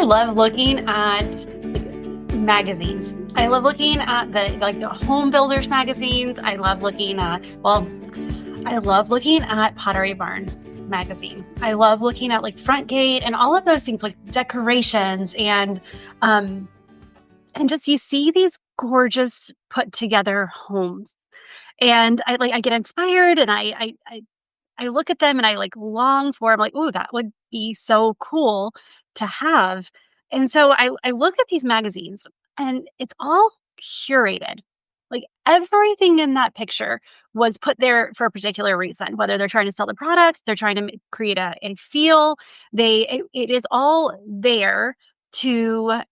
love looking at magazines. I love looking at the home builders magazines. I love looking at Pottery Barn magazine. I love looking at like Front Gate and all of those things, like decorations and just you see these gorgeous put together homes. And I get inspired and I look at them and I like long for, I'm like, oh, that would be so cool to have. And so I look at these magazines and it's all curated. Like everything in that picture was put there for a particular reason, whether they're trying to sell the product, they're trying to create a feel. It is all there to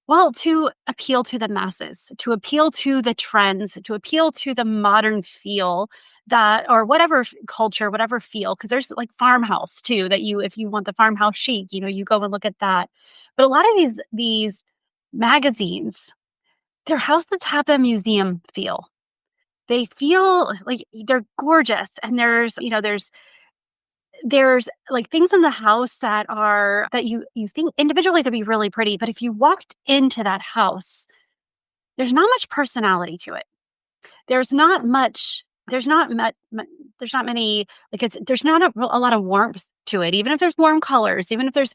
to appeal to the masses, to appeal to the trends, to appeal to the modern feel that, or whatever culture, whatever feel, because there's like farmhouse too, that if you want the farmhouse chic, you go and look at that. But a lot of these magazines, their houses have the museum feel. They feel like they're gorgeous. And there's like things in the house that you think individually they'd be really pretty, but if you walked into that house, there's not much personality to it. There's not much there's not much there's not many like it's there's not a lot of warmth to it. Even if there's warm colors, even if there's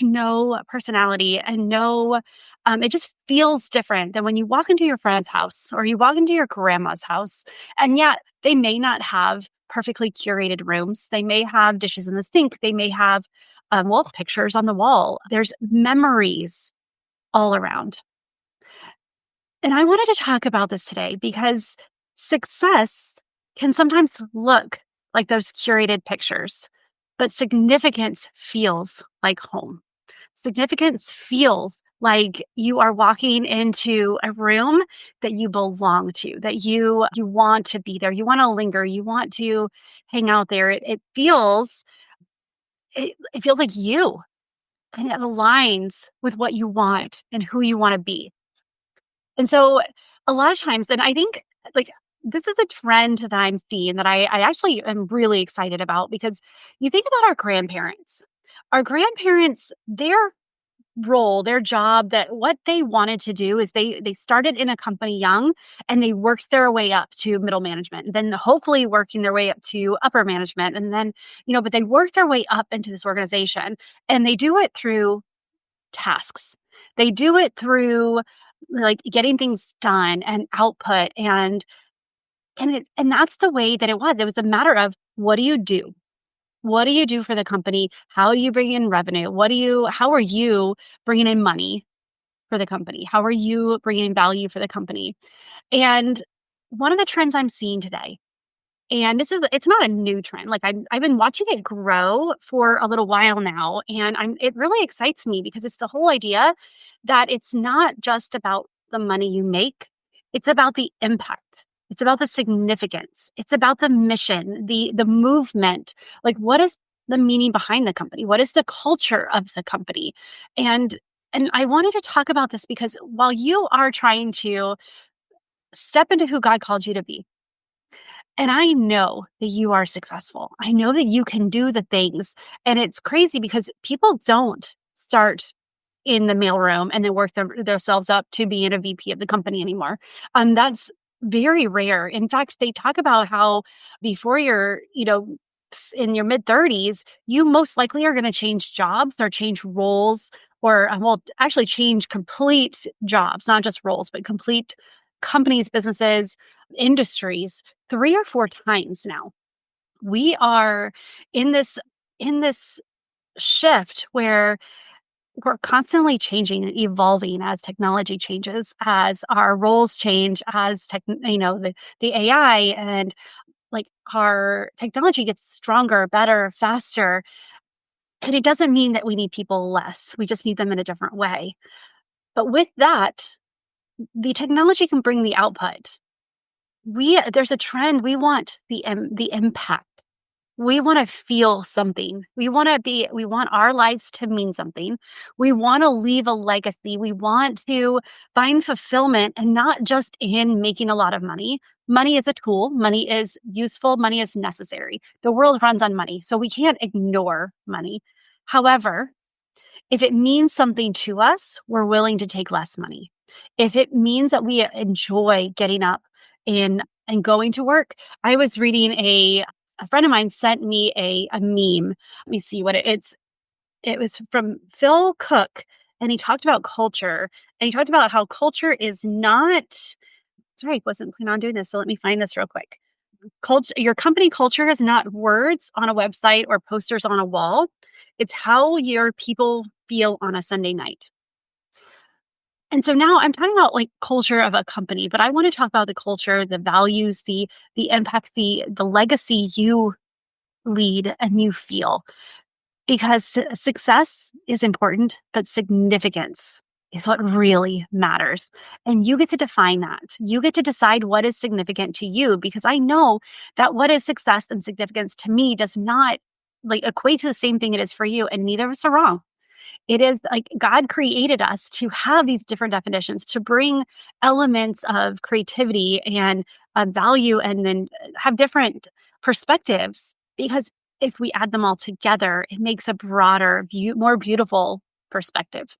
no personality and no it just feels different than when you walk into your friend's house or you walk into your grandma's house. And yet they may not have perfectly curated rooms. They may have dishes in the sink. They may have pictures on the wall. There's memories all around. And I wanted to talk about this today because success can sometimes look like those curated pictures, but significance feels like home. Significance feels like you are walking into a room that you belong to, that you want to be there, you want to linger, you want to hang out there. It feels like you, and it aligns with what you want and who you want to be. And so a lot of times, and I think like this is a trend that I'm seeing that I actually am really excited about because you think about our grandparents. Our grandparents, their role, their job, that what they wanted to do is they started in a company young and they worked their way up to middle management, and then hopefully working their way up to upper management. And then, but they work their way up into this organization and they do it through tasks. They do it through like getting things done and output and that's the way that it was. It was a matter of what do you do? What do you do for the company? How do you bring in revenue? How are you bringing in money for the company? How are you bringing value for the company? And one of the trends I'm seeing today, and it's not a new trend. Like I've been watching it grow for a little while now, and it really excites me because it's the whole idea that it's not just about the money you make, it's about the impact. It's about the significance. It's about the mission, the movement. Like what is the meaning behind the company? What is the culture of the company? And I wanted to talk about this because while you are trying to step into who God called you to be, and I know that you are successful. I know that you can do the things. And it's crazy because people don't start in the mailroom and then work themselves up to being a VP of the company anymore. That's very rare. In fact, they talk about how before you're, in your mid 30s, you most likely are going to change jobs or change roles or, actually change complete jobs, not just roles, but complete companies, businesses, industries 3 or 4 times now. We are in this shift where we're constantly changing and evolving as technology changes, as our roles change, as the AI and like our technology gets stronger, better, faster. And it doesn't mean that we need people less. We just need them in a different way. But with that, the technology can bring the output. There's a trend. We want the impact. We want to feel something. We want our lives to mean something. We want to leave a legacy. We want to find fulfillment and not just in making a lot of money. Money is a tool. Money is useful. Money is necessary. The world runs on money, so we can't ignore money. However, If it means something to us, we're willing to take less money. If it means that we enjoy getting up and going to work, I was reading a friend of mine sent me a meme. Let me see what it's. It was from Phil Cook, and he talked about culture, and he talked about how culture is not. Sorry, I wasn't planning on doing this, so let me find this real quick. Culture, your company culture is not words on a website or posters on a wall. It's how your people feel on a Sunday night. And so now I'm talking about like culture of a company, but I want to talk about the culture, the values, the impact, the legacy you lead and you feel. Because success is important, but significance is what really matters. And you get to define that. You get to decide what is significant to you, because I know that what is success and significance to me does not like equate to the same thing it is for you. And neither of us are wrong. It is like God created us to have these different definitions, to bring elements of creativity and value, and then have different perspectives. Because if we add them all together, it makes a broader, more beautiful perspective.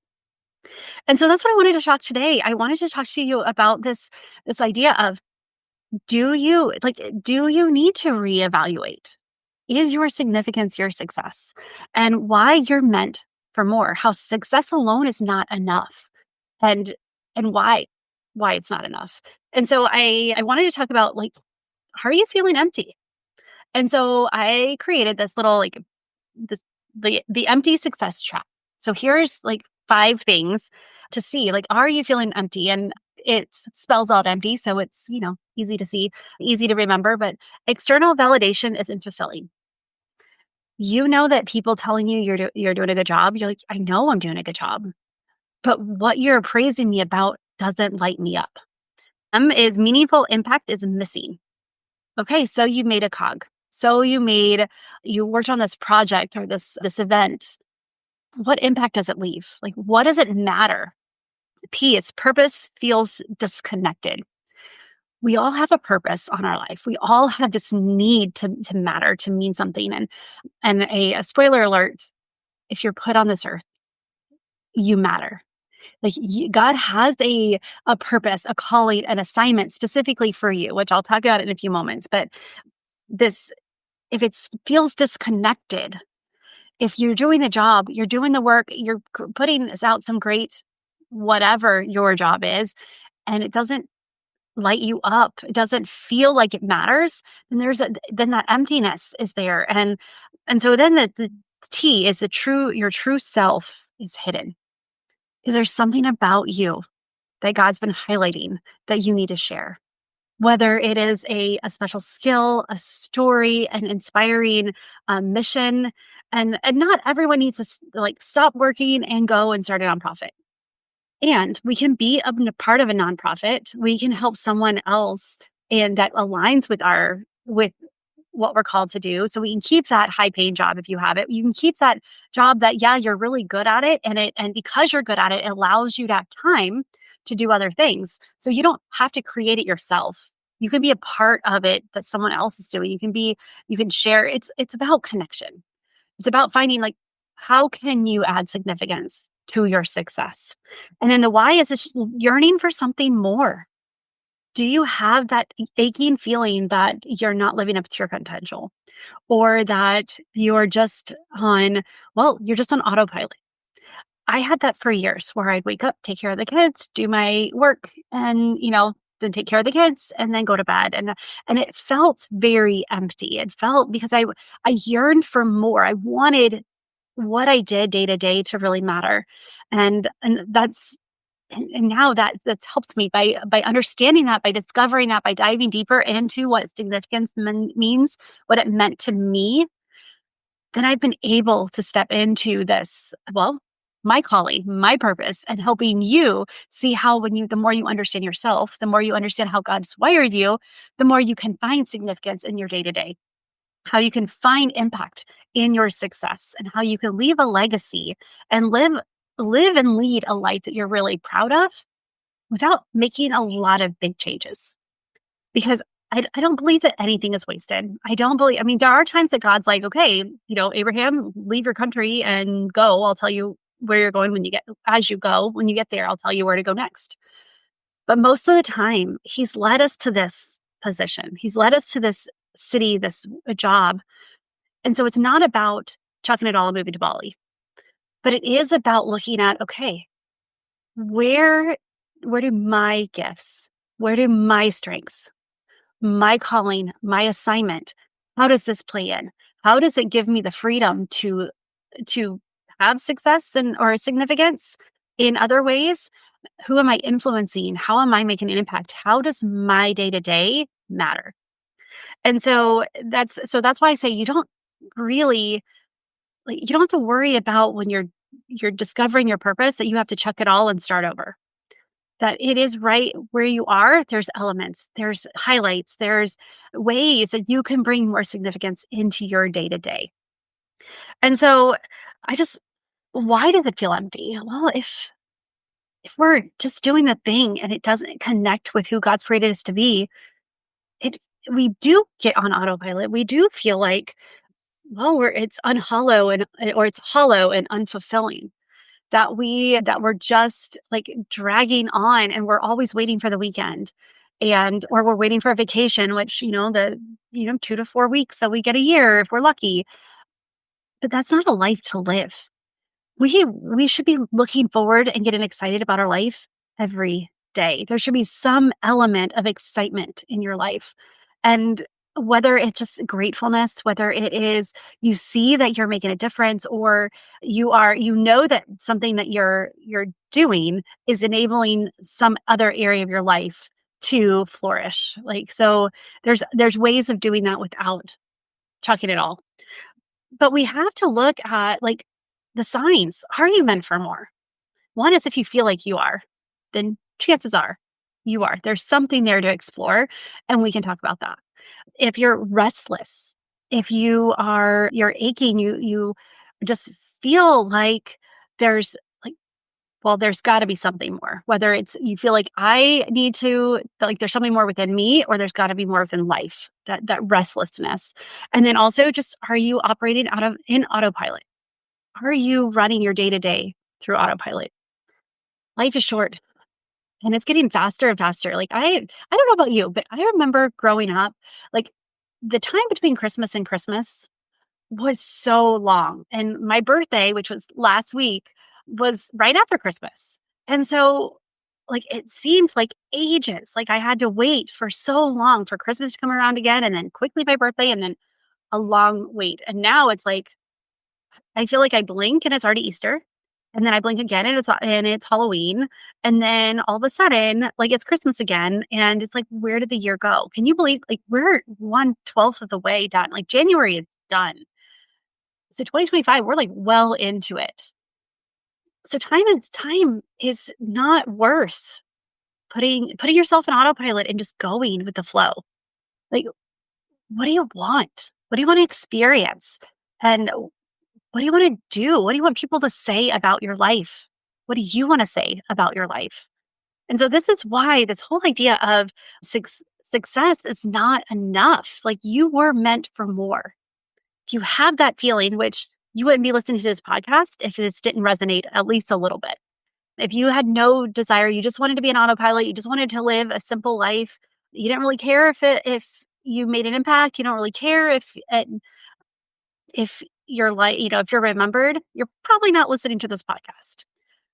And so that's what I wanted to talk today. I wanted to talk to you about this idea of, do you need to reevaluate? Is your significance your success? And why you're meant for more? How success alone is not enough, and why it's not enough. And so I wanted to talk about, like, are you feeling empty? And so I created this little, like, this the empty success trap. So here's like 5 things to see, like, are you feeling empty? And it spells out empty, so it's, easy to see, easy to remember. But external validation isn't fulfilling. You know that people telling you you're doing a good job, you're like, I know I'm doing a good job, but what you're praising me about doesn't light me up. Is meaningful impact is missing. Okay, so you made a cog. So you worked on this project or this event. What impact does it leave? Like, what does it matter? P is purpose feels disconnected. We all have a purpose on our life. We all have this need to matter, to mean something. And a spoiler alert, if you're put on this earth, you matter. Like, God has a purpose, a calling, an assignment specifically for you, which I'll talk about in a few moments. But this, if it feels disconnected, if you're doing the job, you're doing the work, you're putting out some great whatever your job is, and it doesn't light you up, it doesn't feel like it matters, then that emptiness is there. And so then the T is your true self is hidden. Is there something about you that God's been highlighting that you need to share? Whether it is a special skill, a story, an inspiring mission, and not everyone needs to like stop working and go and start a nonprofit. And we can be a part of a nonprofit. We can help someone else, and that aligns with what we're called to do. So we can keep that high paying job if you have it. You can keep that job that, yeah, you're really good at it. And because you're good at it, it allows you to have time to do other things. So you don't have to create it yourself. You can be a part of it that someone else is doing. You can share. It's about connection. It's about finding, like, how can you add significance to your success? And then the why is this yearning for something more. Do you have that aching feeling that you're not living up to your potential, or that you're just on autopilot? I had that for years, where I'd wake up, take care of the kids, do my work, and, then take care of the kids and then go to bed. And it felt very empty. It felt, because I yearned for more. I wanted what I did day to day to really matter. And now that's helped me by understanding that, by discovering that, by diving deeper into what significance means, what it meant to me. Then I've been able to step into this, well, my calling, my purpose, and helping you see how, the more you understand yourself, the more you understand how God's wired you, the more you can find significance in your day to day, how you can find impact in your success, and how you can leave a legacy and live and lead a life that you're really proud of without making a lot of big changes. Because I don't believe that anything is wasted. There are times that God's like, okay, Abraham, leave your country and go. I'll tell you where you're going as you go. When you get there, I'll tell you where to go next. But most of the time, he's led us to this position. He's led us to this city, this job. And so it's not about chucking it all and moving to Bali, but it is about looking at, okay, where where do my gifts, where do my strengths, my calling, my assignment, how does this play in? How does it give me the freedom to have success and or significance in other ways? Who am I influencing? How am I making an impact? How does my day-to-day matter? And so that's why I say you don't really like you don't have to worry about when you're discovering your purpose that you have to chuck it all and start over. That it is right where you are, there's elements, there's highlights, there's ways that you can bring more significance into your day to day. And so I just why does it feel empty? Well, if we're just doing the thing and it doesn't connect with who God's created us to be, it we do get on autopilot. We do feel like, well, it's unhollow and or it's hollow and unfulfilling. That we're just like dragging on and we're always waiting for the weekend and or we're waiting for a vacation, which, the 2 to 4 weeks that we get a year if we're lucky. But that's not a life to live. We should be looking forward and getting excited about our life every day. There should be some element of excitement in your life. And whether it's just gratefulness, whether it is you see that you're making a difference or that something that you're doing is enabling some other area of your life to flourish. Like so there's ways of doing that without chucking it all. But we have to look at like the signs. Are you meant for more? One is if you feel like you are, then chances are you are. There's something there to explore, and we can talk about that. If you're restless, if you're aching, you just feel like there's like, well, there's got to be something more. Whether it's you feel like I need to like there's something more within me, or there's got to be more within life. That restlessness, and then also just are you operating in autopilot? Are you running your day to day through autopilot? Life is short and it's getting faster and faster. Like I don't know about you, but I remember growing up, like the time between Christmas and Christmas was so long. And my birthday, which was last week, was right after Christmas. And so like it seemed like ages. Like I had to wait for so long for Christmas to come around again and then quickly my birthday and then a long wait. And now it's like I feel like I blink and it's already Easter. And then I blink again and it's Halloween. And then all of a sudden, like it's Christmas again. And it's like, where did the year go? Can you believe like we're 1/12 of the way done? Like January is done. So 2025, we're like well into it. So time is not worth putting yourself in autopilot and just going with the flow. Like, what do you want? What do you want to experience? And what do you want to do? What do you want people to say about your life? What do you want to say about your life? And so this is why this whole idea of success is not enough. Like you were meant for more. If you have that feeling, which you wouldn't be listening to this podcast if this didn't resonate at least a little bit. If you had no desire, you just wanted to be an autopilot, you just wanted to live a simple life. You didn't really care if you made an impact. You don't really care if you're like, if you're remembered, you're probably not listening to this podcast.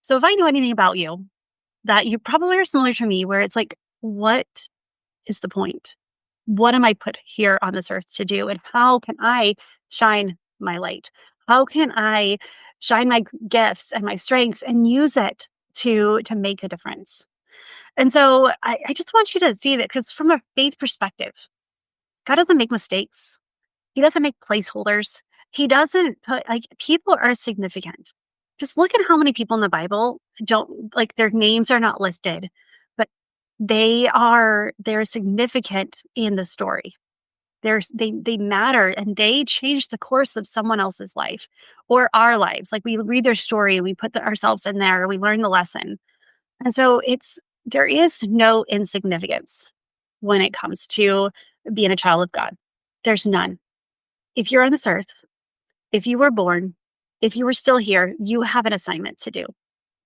So if I know anything about you, that you probably are similar to me, where it's like, what is the point? What am I put here on this earth to do? And how can I shine my light? How can I shine my gifts and my strengths and use it to make a difference? And so I just want you to see that because from a faith perspective, God doesn't make mistakes. He doesn't make placeholders. He doesn't put like people are significant. Just look at how many people in the Bible don't like their names are not listed, but they're significant in the story. They matter and they change the course of someone else's life or our lives. Like we read their story and we put ourselves in there, we learn the lesson. And so there is no insignificance when it comes to being a child of God. There's none. If you're on this earth, if you were born, if you were still here, you have an assignment to do.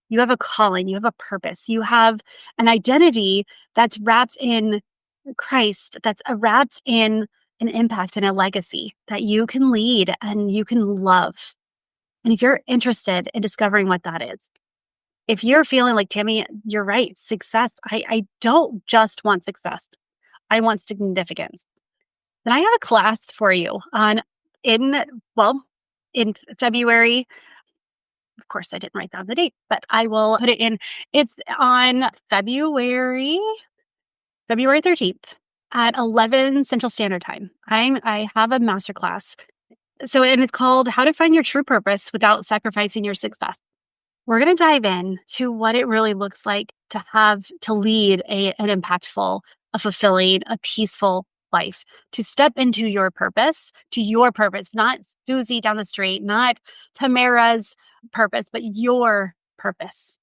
You have a calling, you have a purpose, you have an identity that's wrapped in Christ, that's wrapped in an impact and a legacy that you can lead and you can love. And if you're interested in discovering what that is, if you're feeling like, Tammy, you're right, success, I don't just want success, I want significance. Then I have a class for you in, well, in February. Of course, I didn't write down the date, but I will put it in. It's on February 13th at 11 Central Standard Time. I have a masterclass. So, and it's called How to Find Your True Purpose Without Sacrificing Your Success. We're going to dive in to what it really looks like to lead an impactful, a fulfilling, a peaceful life, to step into your purpose, not Susie down the street, not Tamara's purpose, but your purpose.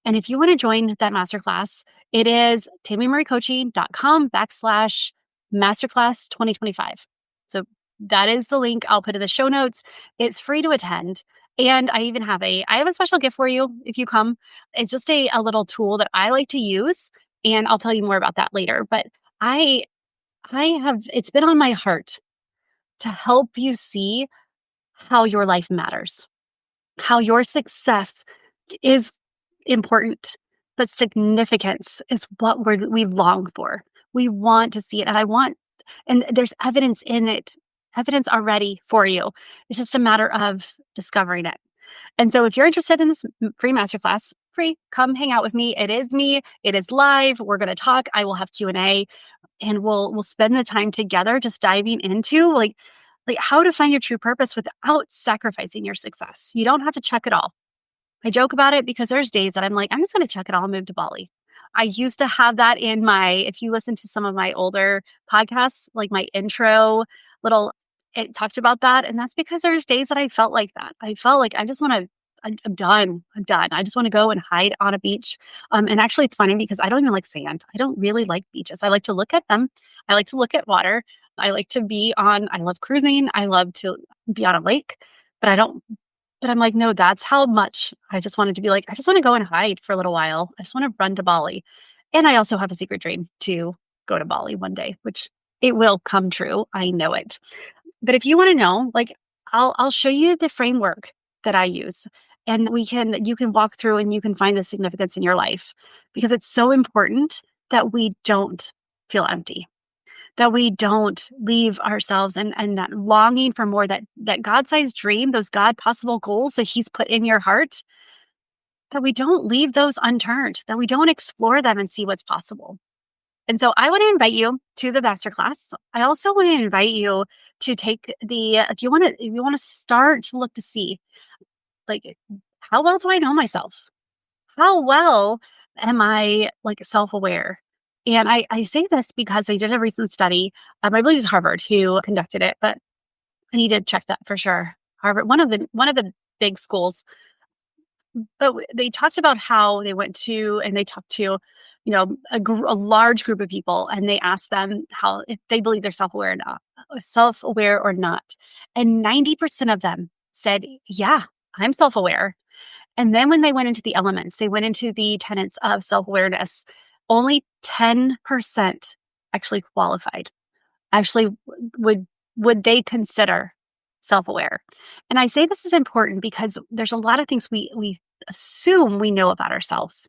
And if you want to join that masterclass, it is TamiMurrayCoaching.com/masterclass 2025. So that is the link I'll put in the show notes. It's free to attend. And I even have I have a special gift for you if you come. It's just a little tool that I like to use. And I'll tell you more about that later. But I it's been on my heart to help you see how your life matters, how your success is important, but significance is what we long for. We want to see it. And there's evidence in it, evidence already for you. It's just a matter of discovering it. And so if you're interested in this free masterclass, come hang out with me. It is me. It is live. We're going to talk. I will have Q&A and we'll spend the time together just diving into like how to find your true purpose without sacrificing your success. You don't have to check it all. I joke about it because there's days that I'm like, I'm just going to check it all and move to Bali. I used to have that if you listen to some of my older podcasts, like my intro it talked about that. And that's because there's days that I felt like that. I felt like I'm done. I'm done. I just want to go and hide on a beach. And actually it's funny because I don't even like sand. I don't really like beaches. I like to look at them. I like to look at water. I love cruising. I love to be on a lake, but I'm like, no, that's how much I just wanted to be like, I just want to go and hide for a little while. I just want to run to Bali. And I also have a secret dream to go to Bali one day, which it will come true. I know it. But if you want to know, I'll show you the framework that I use and you can walk through and you can find the significance in your life because it's so important that we don't feel empty, that we don't leave ourselves and that longing for more, that God-sized dream, those God possible goals that he's put in your heart, that we don't leave those unturned, that we don't explore them and see what's possible. And so I want to invite you to the masterclass. I also want to invite you to take if you want to start to look to see, like, how well do I know myself? How well am I self-aware? And I say this because I did a recent study. I believe it was Harvard who conducted it, but I need to check that for sure. Harvard, one of the big schools. But they talked about how they went to and they talked to, a large group of people, and they asked them how if they believe they're self-aware or not. And 90% of them said, "Yeah, I'm self-aware." And then when they went into the elements, they went into the tenets of self-awareness, only 10% actually qualified. Actually, would they consider self-aware? And I say this is important because there's a lot of things we assume we know about ourselves.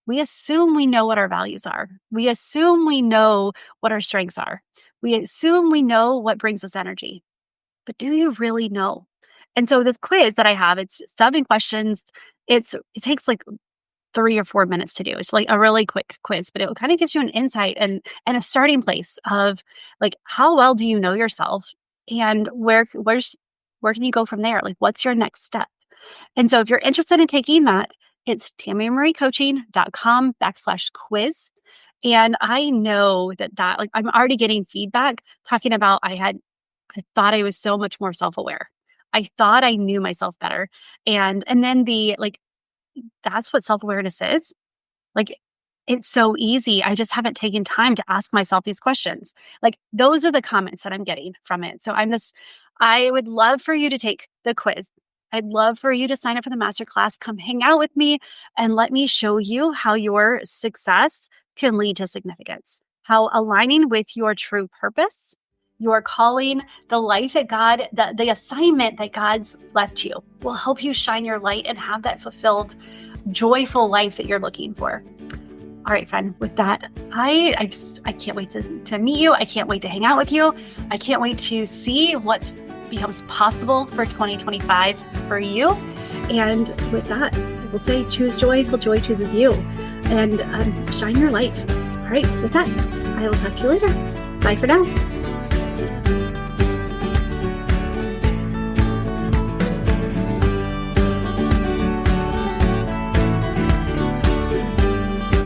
We assume we know what our values are. We assume we know what our strengths are. We assume we know what brings us energy. But do you really know? And so this quiz that I have, it's 7 questions. It takes 3 or 4 minutes to do. It's like a really quick quiz, but it kind of gives you an insight and a starting place of how well do you know yourself and where can you go from there? What's your next step? And so if you're interested in taking that, it's TamiMurrayCoaching.com/quiz. And I know that I'm already getting feedback talking about I thought I was so much more self-aware. I thought I knew myself better. And then that's what self-awareness is. It's so easy. I just haven't taken time to ask myself these questions. Those are the comments that I'm getting from it. So I would love for you to take the quiz. I'd love for you to sign up for the masterclass. Come hang out with me and let me show you how your success can lead to significance, how aligning with your true purpose, your calling, the life that God, the assignment that God's left you will help you shine your light and have that fulfilled, joyful life that you're looking for. All right, friend, with that, I can't wait to meet you. I can't wait to hang out with you. I can't wait to see what becomes possible for 2025 for you. And with that, I will say choose joy till joy chooses you, and shine your light. All right, with that, I will talk to you later. Bye for now.